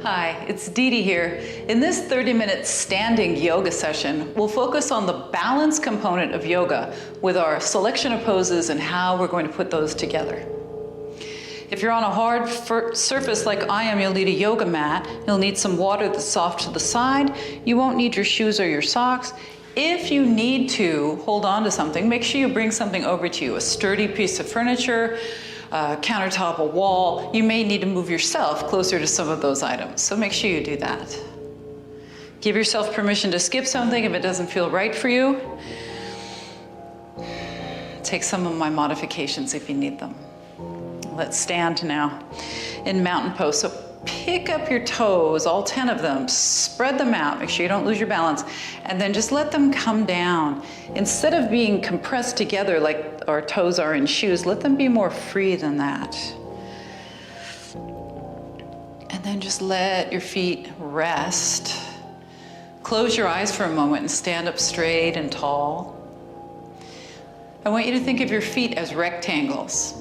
Hi, it's DeDe here. In this 30-minute standing yoga session, we'll focus on the balance component of yoga with our selection of poses and how we're going to put those together. If you're on a hard surface like I am, you'll need a yoga mat. You'll need some water that's soft to the side. You won't need your shoes or your socks. If you need to hold on to something, make sure you bring something over to you, a sturdy piece of furniture, a countertop, a wall. You may need to move yourself closer to some of those items, so make sure you do that. Give yourself permission to skip something if it doesn't feel right for you. Take some of my modifications if you need them. Let's stand now in mountain pose. So pick up your toes, all 10 of them, spread them out, make sure you don't lose your balance, and then just let them come down. Instead of being compressed together like our toes are in shoes, let them be more free than that. And then just let your feet rest. Close your eyes for a moment and stand up straight and tall. I want you to think of your feet as rectangles.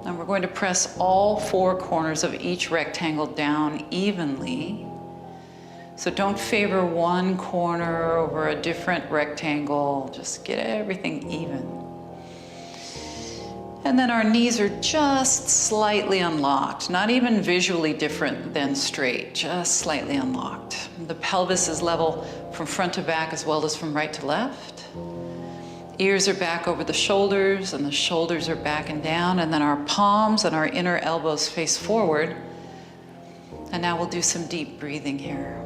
And we're going to press all 4 corners of each rectangle down evenly. So don't favor one corner over a different rectangle. Just get everything even. And then our knees are just slightly unlocked, not even visually different than straight, just slightly unlocked. The pelvis is level from front to back as well as from right to left. Ears are back over the shoulders, and the shoulders are back and down, and then our palms and our inner elbows face forward. And now we'll do some deep breathing here.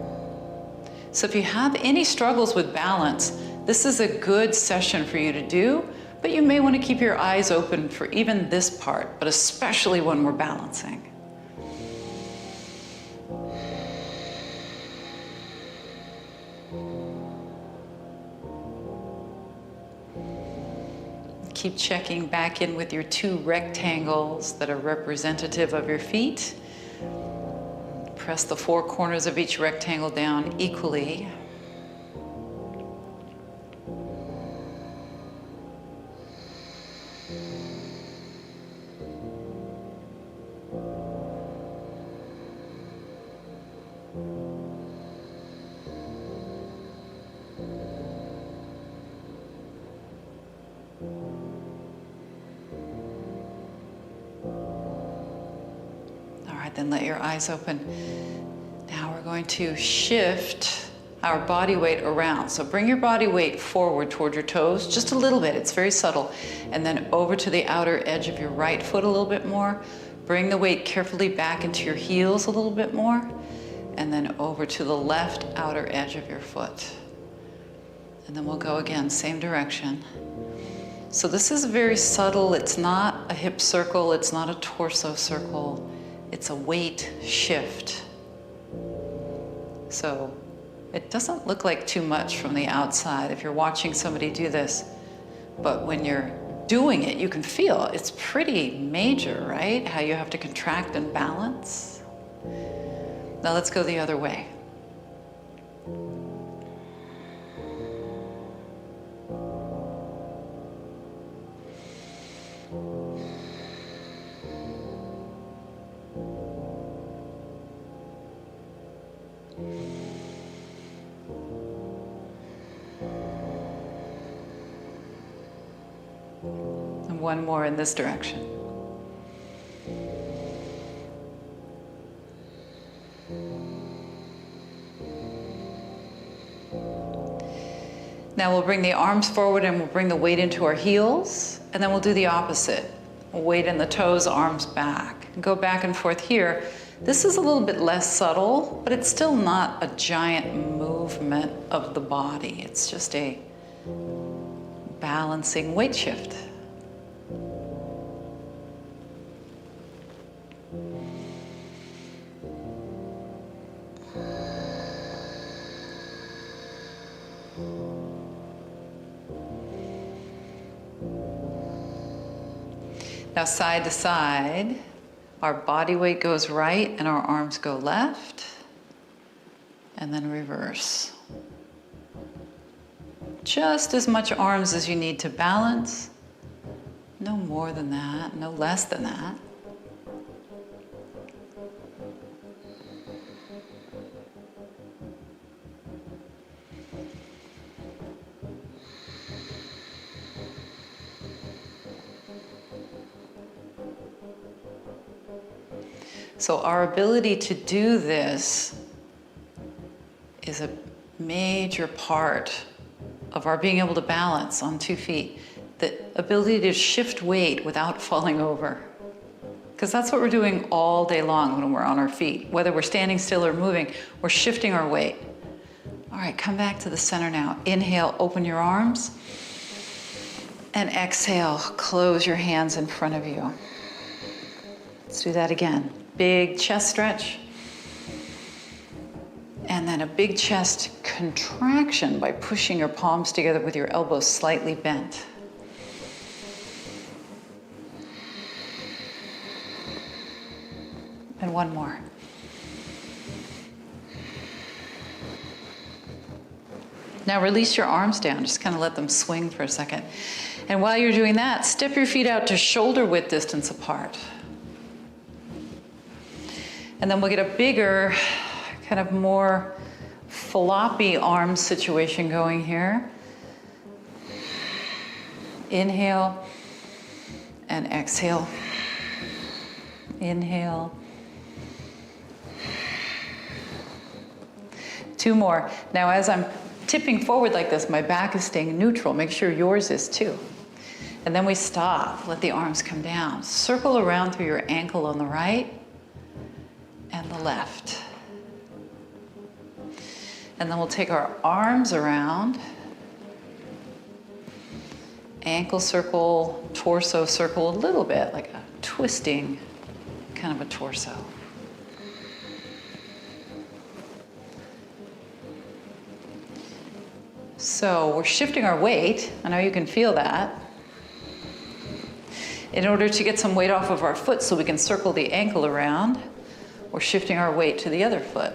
So if you have any struggles with balance, this is a good session for you to do, but you may want to keep your eyes open for even this part, but especially when we're balancing. Keep checking back in with your 2 rectangles that are representative of your feet. Press the 4 corners of each rectangle down equally. Then let your eyes open. Now we're going to shift our body weight around. So bring your body weight forward toward your toes, just a little bit, it's very subtle. And then over to the outer edge of your right foot a little bit more. Bring the weight carefully back into your heels a little bit more. And then over to the left outer edge of your foot. And then we'll go again, same direction. So this is very subtle. It's not a hip circle, it's not a torso circle. It's a weight shift. So it doesn't look like too much from the outside if you're watching somebody do this, but when you're doing it, you can feel it's pretty major, right? How you have to contract and balance. Now let's go the other way. And one more in this direction. Now we'll bring the arms forward and we'll bring the weight into our heels, and then we'll do the opposite. Weight in the toes, arms back. Go back and forth here. This is a little bit less subtle, but it's still not a giant movement of the body. It's just a balancing weight shift. Now side to side, our body weight goes right and our arms go left, and then reverse. Just as much arms as you need to balance, no more than that, no less than that. So our ability to do this is a major part of our being able to balance on 2 feet. The ability to shift weight without falling over. Because that's what we're doing all day long when we're on our feet. Whether we're standing still or moving, we're shifting our weight. All right, come back to the center now. Inhale, open your arms. And exhale, close your hands in front of you. Let's do that again. Big chest stretch. And then a big chest contraction by pushing your palms together with your elbows slightly bent. And one more. Now release your arms down, just kind of let them swing for a second. And while you're doing that, step your feet out to shoulder width distance apart. And then we'll get a bigger, kind of more floppy arm situation going here. Inhale and exhale. Inhale. 2 more. Now as I'm tipping forward like this, my back is staying neutral. Make sure yours is too. And then we stop. Let the arms come down. Circle around through your ankle on the right and the left. And then we'll take our arms around. Ankle circle, torso circle a little bit, like a twisting kind of a torso. So we're shifting our weight. I know you can feel that. In order to get some weight off of our foot so we can circle the ankle around, we're shifting our weight to the other foot.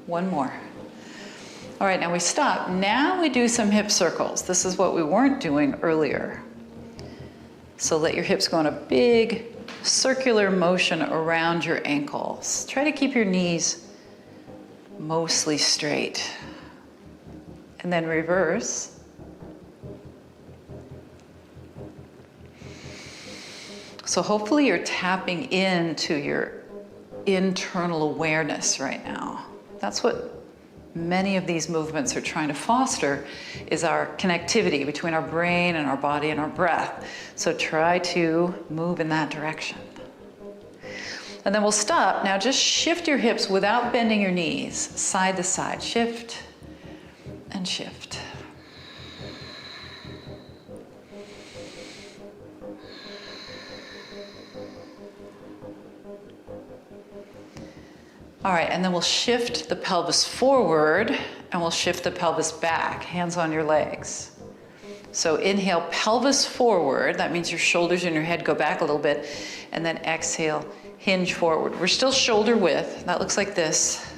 1 more. All right, now we stop. Now we do some hip circles. This is what we weren't doing earlier. So let your hips go in a big circular motion around your ankles. Try to keep your knees mostly straight. And then reverse. So hopefully you're tapping into your internal awareness right now. That's what many of these movements are trying to foster, is our connectivity between our brain and our body and our breath. So try to move in that direction. And then we'll stop. Now just shift your hips without bending your knees, side to side. Shift and shift. All right, and then we'll shift the pelvis forward and we'll shift the pelvis back, hands on your legs. So inhale, pelvis forward. That means your shoulders and your head go back a little bit. And then exhale, hinge forward. We're still shoulder width. That looks like this.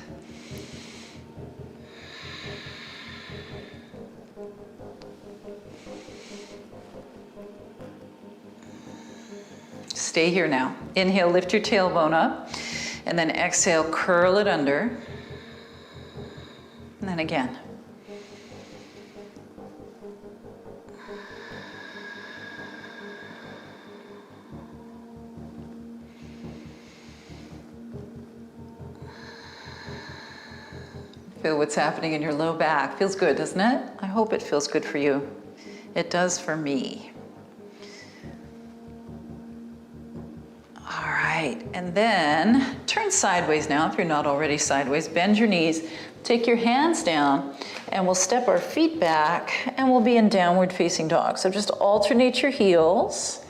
Stay here now. Inhale, lift your tailbone up. And then exhale, curl it under. And then again. Feel what's happening in your low back. Feels good, doesn't it? I hope it feels good for you. It does for me. All right, and then turn sideways now if you're not already sideways. Bend your knees, take your hands down, and we'll step our feet back and we'll be in downward facing dog. So just alternate your heels.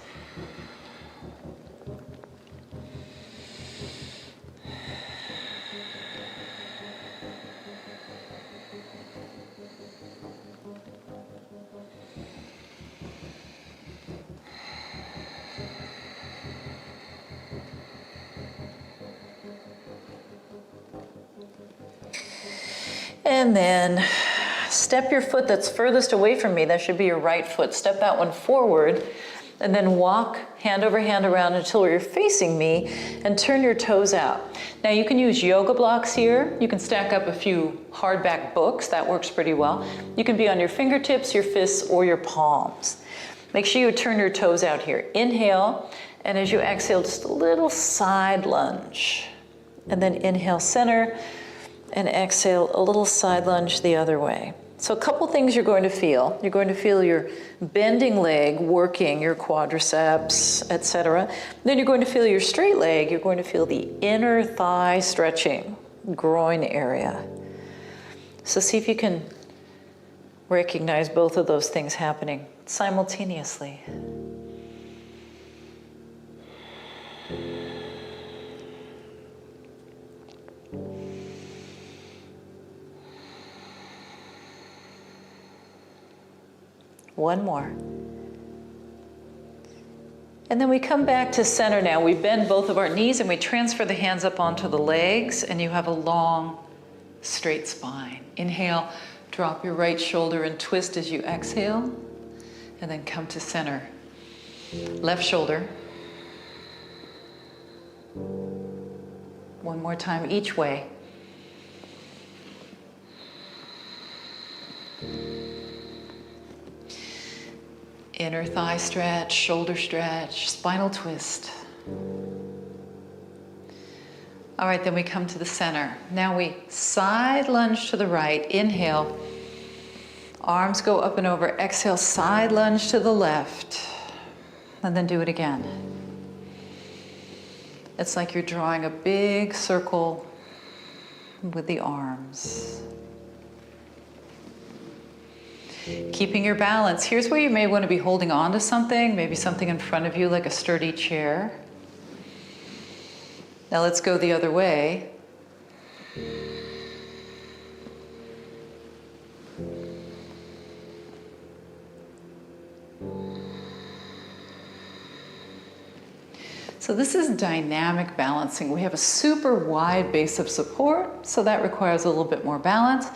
And then step your foot that's furthest away from me. That should be your right foot. Step that one forward and then walk hand over hand around until you're facing me and turn your toes out. Now you can use yoga blocks here. You can stack up a few hardback books. That works pretty well. You can be on your fingertips, your fists, or your palms. Make sure you turn your toes out here. Inhale And as you exhale, just a little side lunge. And then inhale center and exhale a little side lunge the other way. So a couple things you're going to feel. You're going to feel your bending leg working your quadriceps, etc. Then you're going to feel your straight leg. You're going to feel the inner thigh stretching, groin area. So see if you can recognize both of those things happening simultaneously. One more. And then we come back to center now. We bend both of our knees and we transfer the hands up onto the legs, and you have a long, straight spine. Inhale, drop your right shoulder and twist as you exhale, and then come to center. Left shoulder. One more time each way. Inner thigh stretch, shoulder stretch, spinal twist. All right, then we come to the center. Now we side lunge to the right. Inhale. Arms go up and over. Exhale, side lunge to the left. And then do it again. It's like you're drawing a big circle with the arms. Keeping your balance. Here's where you may want to be holding on to something, maybe something in front of you like a sturdy chair. Now let's go the other way. So this is dynamic balancing. We have a super wide base of support, so that requires a little bit more balance.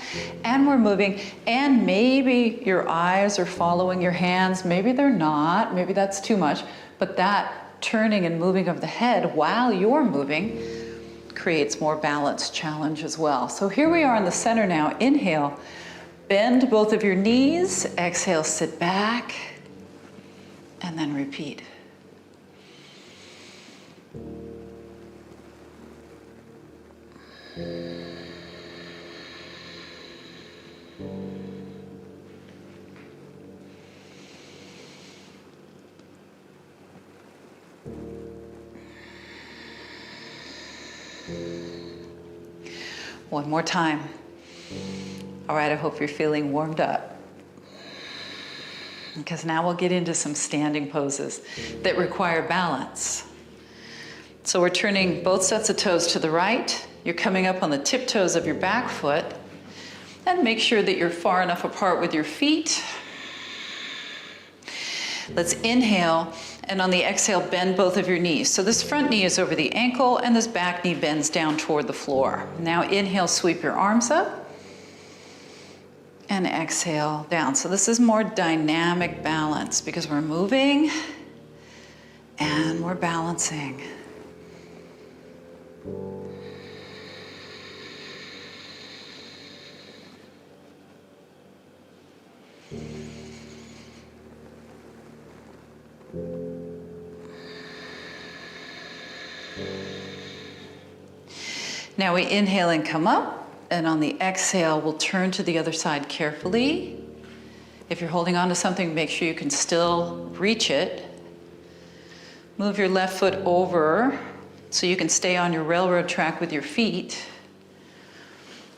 And we're moving, and maybe your eyes are following your hands, maybe they're not, maybe that's too much, but that turning and moving of the head while you're moving creates more balance challenge as well. So here we are in the center now. Inhale, bend both of your knees, exhale, sit back, and then repeat. One more time. All right, I hope you're feeling warmed up, because now we'll get into some standing poses that require balance. So we're turning both sets of toes to the right. You're coming up on the tiptoes of your back foot, and make sure that you're far enough apart with your feet. Let's inhale, and on the exhale, bend both of your knees. So this front knee is over the ankle, and this back knee bends down toward the floor. Now inhale, sweep your arms up, and exhale down. So this is more dynamic balance, because we're moving and we're balancing. Now we inhale and come up, and on the exhale, we'll turn to the other side carefully. If you're holding on to something, make sure you can still reach it. Move your left foot over so you can stay on your railroad track with your feet.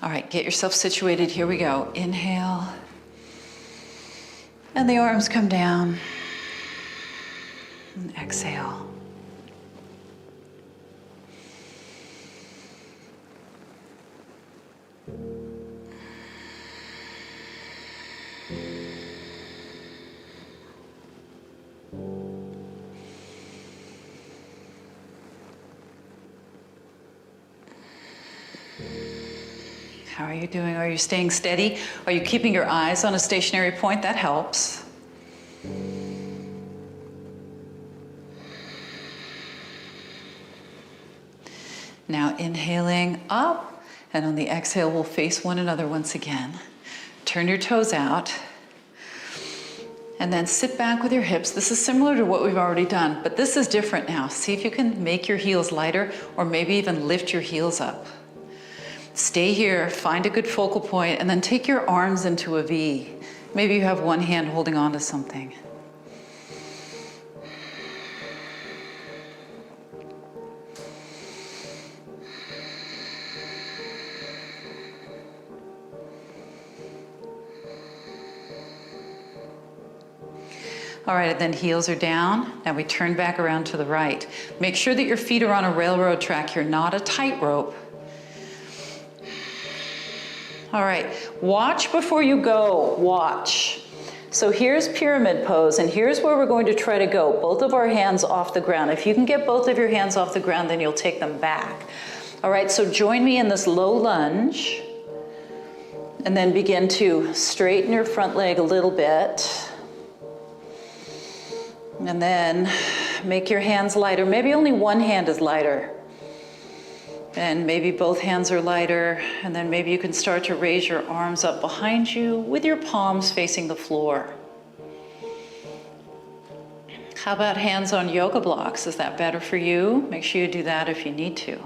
All right, get yourself situated. Here we go. Inhale, and the arms come down, and exhale. How are you doing? Are you staying steady? Are you keeping your eyes on a stationary point? That helps. Now inhaling up, and on the exhale, we'll face one another once again. Turn your toes out, And then sit back with your hips. This is similar to what we've already done, but this is different now. See if you can make your heels lighter or maybe even lift your heels up. Stay here, find a good focal point, and then take your arms into a V. Maybe you have one hand holding on to something. All right, and then heels are down. Now we turn back around to the right. Make sure that your feet are on a railroad track here, not a tightrope. All right, watch before you go, watch. So here's pyramid pose, and here's where we're going to try to go. Both of our hands off the ground. If you can get both of your hands off the ground, then you'll take them back. All right, so join me in this low lunge, and then begin to straighten your front leg a little bit. And then make your hands lighter. Maybe only one hand is lighter. And maybe both hands are lighter. And then maybe you can start to raise your arms up behind you with your palms facing the floor. How about hands on yoga blocks? Is that better for you? Make sure you do that if you need to.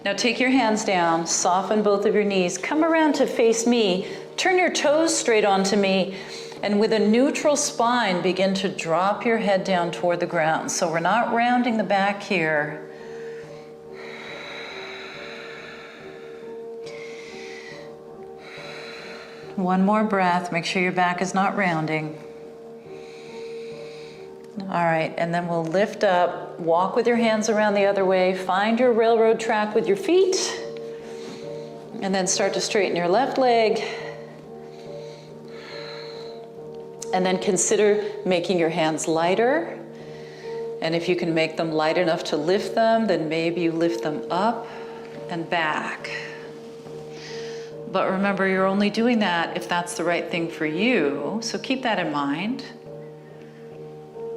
Now take your hands down, soften both of your knees, come around to face me, turn your toes straight onto me, and with a neutral spine, begin to drop your head down toward the ground. So we're not rounding the back here. One more breath, make sure your back is not rounding. All right, and then we'll lift up, walk with your hands around the other way, find your railroad track with your feet, and then start to straighten your left leg. And then consider making your hands lighter. And if you can make them light enough to lift them, then maybe you lift them up and back. But remember, you're only doing that if that's the right thing for you, so keep that in mind.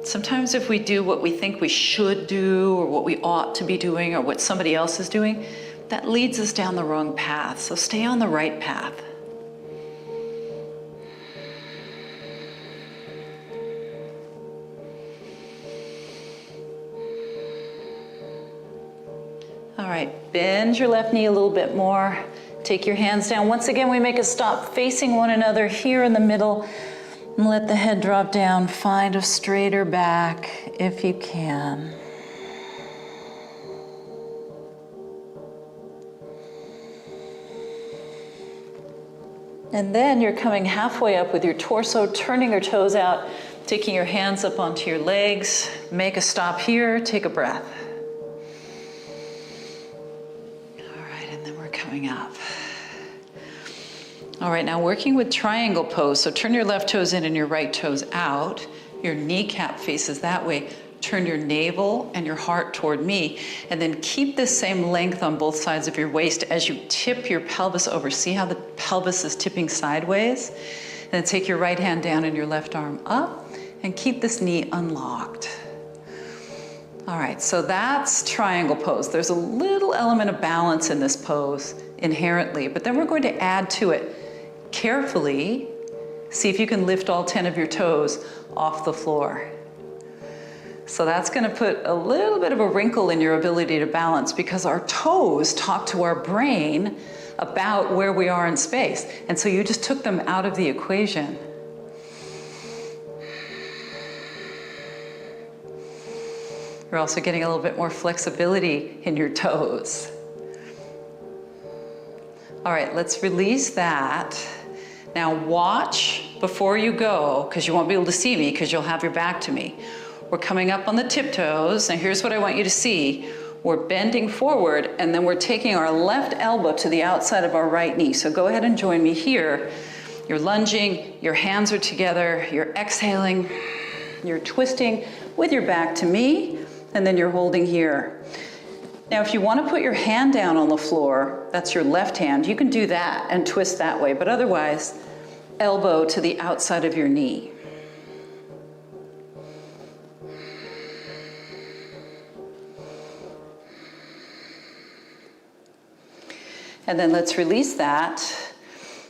Sometimes if we do what we think we should do or what we ought to be doing or what somebody else is doing, that leads us down the wrong path. So stay on the right path. All right, bend your left knee a little bit more. Take your hands down. Once again, we make a stop facing one another here in the middle. And let the head drop down. Find a straighter back if you can. And then you're coming halfway up with your torso, turning your toes out, taking your hands up onto your legs. Make a stop here, take a breath. All right, and then we're coming up. All right, now working with triangle pose. So turn your left toes in and your right toes out. Your kneecap faces that way. Turn your navel and your heart toward me. And then keep this same length on both sides of your waist as you tip your pelvis over. See how the pelvis is tipping sideways? And then take your right hand down and your left arm up and keep this knee unlocked. All right, so that's triangle pose. There's a little element of balance in this pose inherently, but then we're going to add to it. Carefully, see if you can lift all 10 of your toes off the floor. So that's going to put a little bit of a wrinkle in your ability to balance because our toes talk to our brain about where we are in space. And so you just took them out of the equation. You're also getting a little bit more flexibility in your toes. All right, let's release that. Now watch before you go, because you won't be able to see me because you'll have your back to me. We're coming up on the tiptoes. Now here's what I want you to see. We're bending forward and then we're taking our left elbow to the outside of our right knee. So go ahead and join me here. You're lunging, your hands are together, you're exhaling, you're twisting with your back to me, and then you're holding here. Now, if you want to put your hand down on the floor, that's your left hand, you can do that and twist that way, but otherwise, elbow to the outside of your knee. And then let's release that.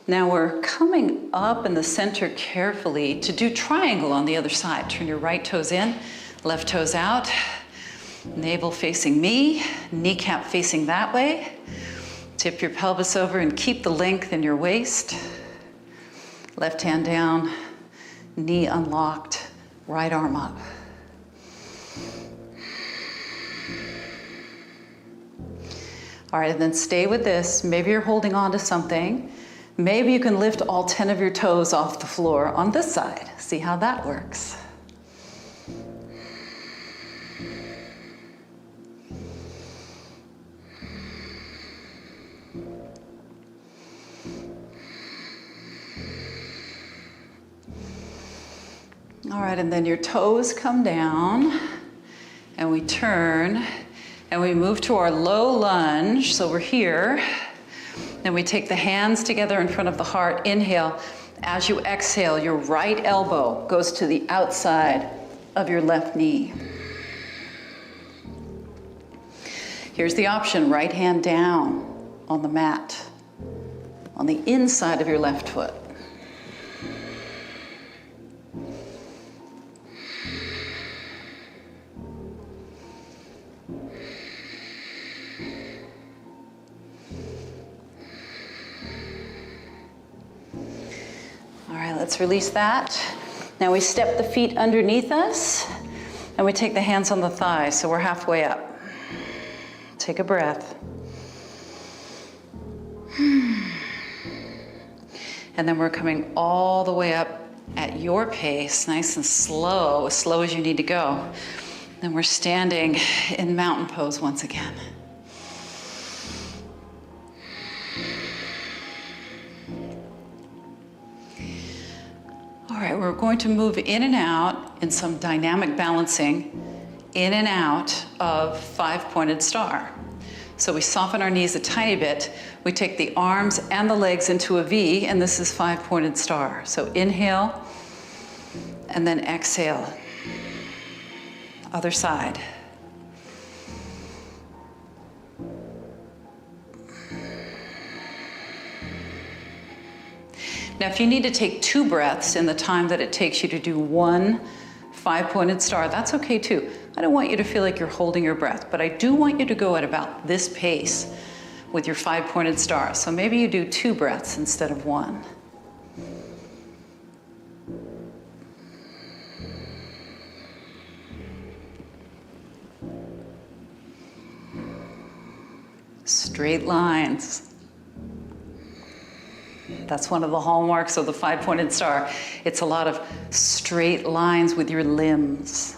Now we're coming up in the center carefully to do triangle on the other side. Turn your right toes in, left toes out, navel facing me, kneecap facing that way. Tip your pelvis over and keep the length in your waist. Left hand down, knee unlocked, right arm up. All right, and then stay with this. Maybe you're holding on to something. Maybe you can lift all 10 of your toes off the floor on this side. See how that works. All right, and then your toes come down, and we turn, and we move to our low lunge. So we're here. Then we take the hands together in front of the heart. Inhale. As you exhale, your right elbow goes to the outside of your left knee. Here's the option. Right hand down on the mat, on the inside of your left foot. Let's release that. Now we step the feet underneath us and we take the hands on the thighs, so we're halfway up. Take a breath. And then we're coming all the way up at your pace, nice and slow, as slow as you need to go. Then we're standing in mountain pose once again. All right, we're going to move in and out in some dynamic balancing, in and out of 5-pointed star. So we soften our knees a tiny bit. We take the arms and the legs into a V, and this is 5-pointed star. So inhale, and then exhale. Other side. Now, if you need to take 2 breaths in the time that it takes you to do one 5-pointed star, that's okay too. I don't want you to feel like you're holding your breath, but I do want you to go at about this pace with your 5-pointed star. So maybe you do 2 breaths instead of 1. Straight lines. That's one of the hallmarks of the 5-pointed star. It's a lot of straight lines with your limbs.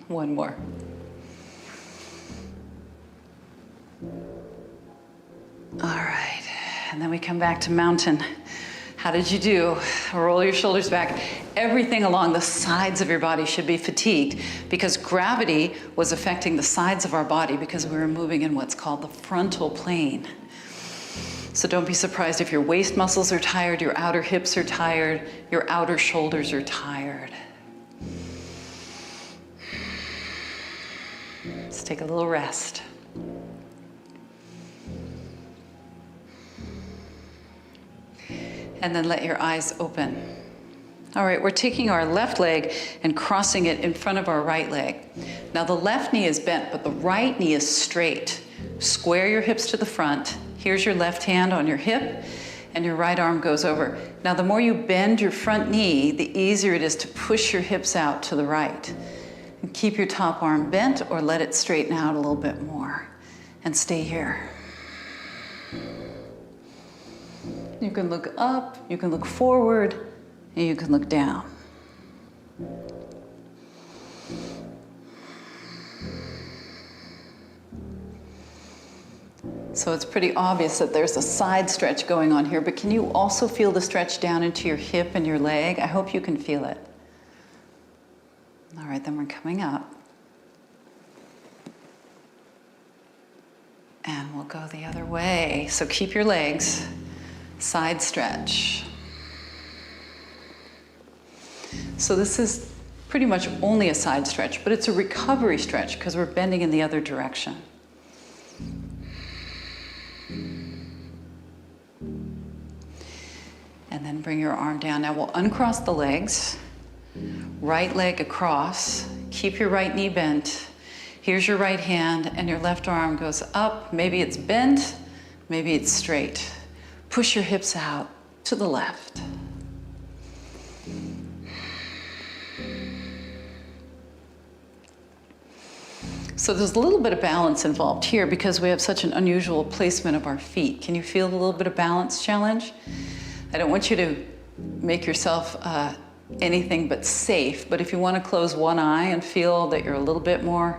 One more. All right, and then we come back to mountain. How did you do? Roll your shoulders back. Everything along the sides of your body should be fatigued because gravity was affecting the sides of our body because we were moving in what's called the frontal plane. So don't be surprised if your waist muscles are tired, your outer hips are tired, your outer shoulders are tired. Let's take a little rest. And then let your eyes open. All right, we're taking our left leg and crossing it in front of our right leg. Now the left knee is bent, but the right knee is straight. Square your hips to the front. Here's your left hand on your hip, and your right arm goes over. Now the more you bend your front knee, the easier it is to push your hips out to the right. And keep your top arm bent or let it straighten out a little bit more. And stay here. You can look up, you can look forward, and you can look down. So it's pretty obvious that there's a side stretch going on here, but can you also feel the stretch down into your hip and your leg? I hope you can feel it. All right, then we're coming up. And we'll go the other way. So keep your legs, side stretch. So this is pretty much only a side stretch, but it's a recovery stretch because we're bending in the other direction. And then bring your arm down. Now we'll uncross the legs, right leg across, keep your right knee bent. Here's your right hand and your left arm goes up. Maybe it's bent, maybe it's straight. Push your hips out to the left. So there's a little bit of balance involved here because we have such an unusual placement of our feet. Can you feel a little bit of balance challenge? I don't want you to make yourself anything but safe, but if you want to close one eye and feel that you're a little bit more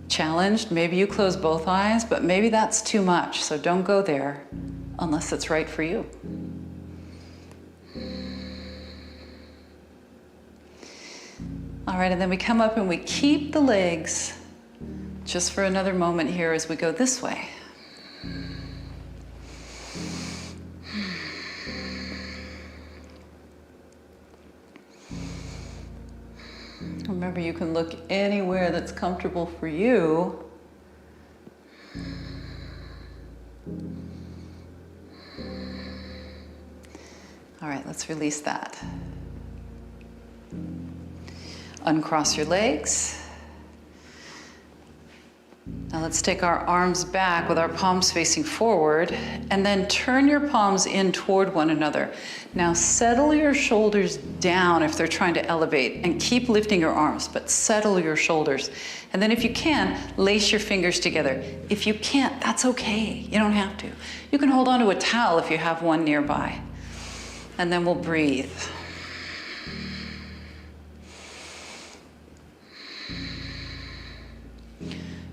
challenged, maybe you close both eyes, but maybe that's too much, so don't go there unless it's right for you. All right, and then we come up and we keep the legs just for another moment here as we go this way. Remember, you can look anywhere that's comfortable for you. All right, let's release that. Uncross your legs. Now let's take our arms back with our palms facing forward and then turn your palms in toward one another. Now settle your shoulders down if they're trying to elevate and keep lifting your arms, but settle your shoulders. And then if you can, lace your fingers together. If you can't, that's okay. You don't have to. You can hold onto a towel if you have one nearby. And then we'll breathe.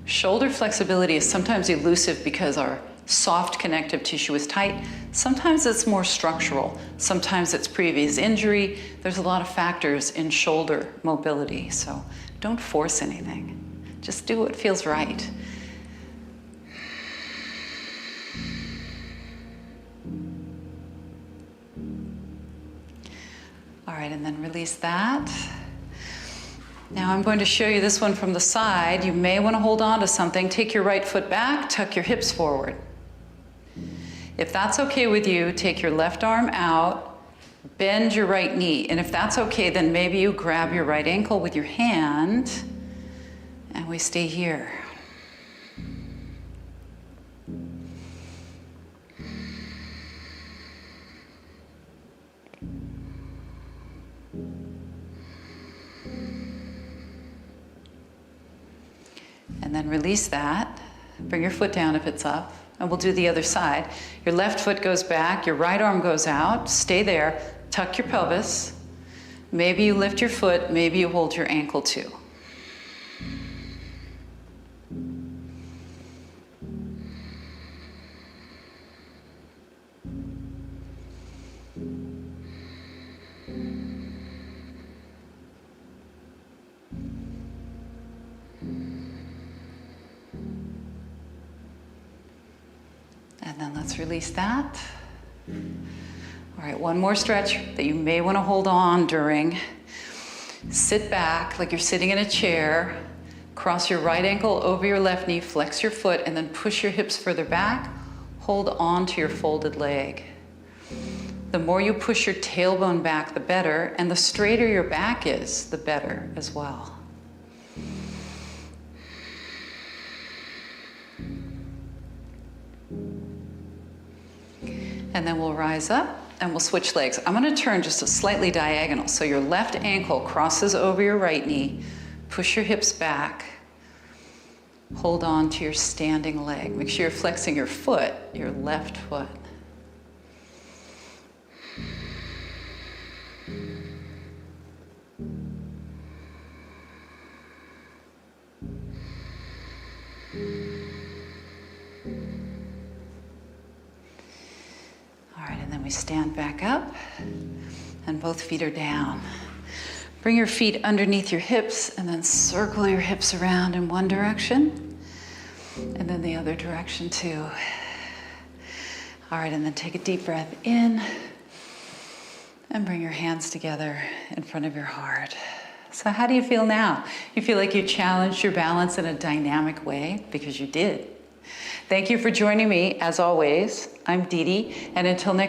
Shoulder flexibility is sometimes elusive because our soft connective tissue is tight. Sometimes it's more structural. Sometimes it's previous injury. There's a lot of factors in shoulder mobility, so don't force anything. Just do what feels right. All right, and then release that. Now I'm going to show you this one from the side. You may want to hold on to something. Take your right foot back, tuck your hips forward. If that's okay with you, take your left arm out, bend your right knee. And if that's okay, then maybe you grab your right ankle with your hand and we stay here. And then release that. Bring your foot down if it's up, and we'll do the other side. Your left foot goes back, your right arm goes out, stay there, tuck your pelvis. Maybe you lift your foot, maybe you hold your ankle too. And then let's release that. All right, one more stretch that you may want to hold on during. Sit back like you're sitting in a chair. Cross your right ankle over your left knee, flex your foot, and then push your hips further back. Hold on to your folded leg. The more you push your tailbone back, the better, and the straighter your back is, the better as well. And then we'll rise up and we'll switch legs. I'm going to turn just a slightly diagonal. So your left ankle crosses over your right knee. Push your hips back. Hold on to your standing leg. Make sure you're flexing your foot, your left foot. we stand back up, and both feet are down. Bring your feet underneath your hips, and then circle your hips around in one direction, and then the other direction too. All right, and then take a deep breath in, and bring your hands together in front of your heart. So how do you feel now? You feel like you challenged your balance in a dynamic way? Because you did. Thank you for joining me, as always. I'm DeDe, and until next